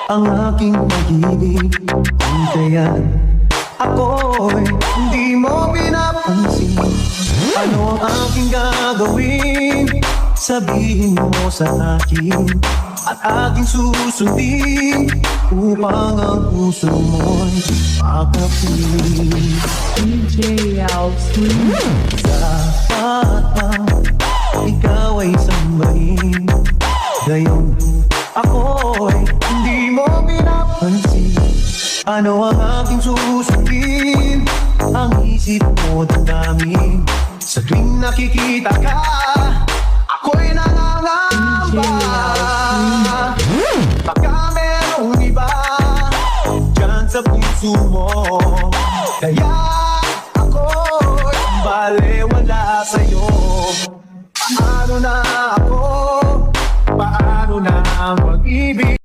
ang aking pag-ibig. Hintayan ako'y hindi mo pinapansin. Ano ang aking gagawin? Sabihin mo sa akin at aking susundin upang ang puso mo'y makapiling. DJ Alfred. Dapat ba ikaw ay sambahin? Gayon ako'y hindi mo pinapansin. Ano ang aking susundin? Ang isip mo damdamin. Sa tuwing nakikita ka, ako'y nangangamba. Baka merong iba dyan sa puso mo, kaya ako'y balewala sa'yo. Paano na ako? Paano na mag-ibig?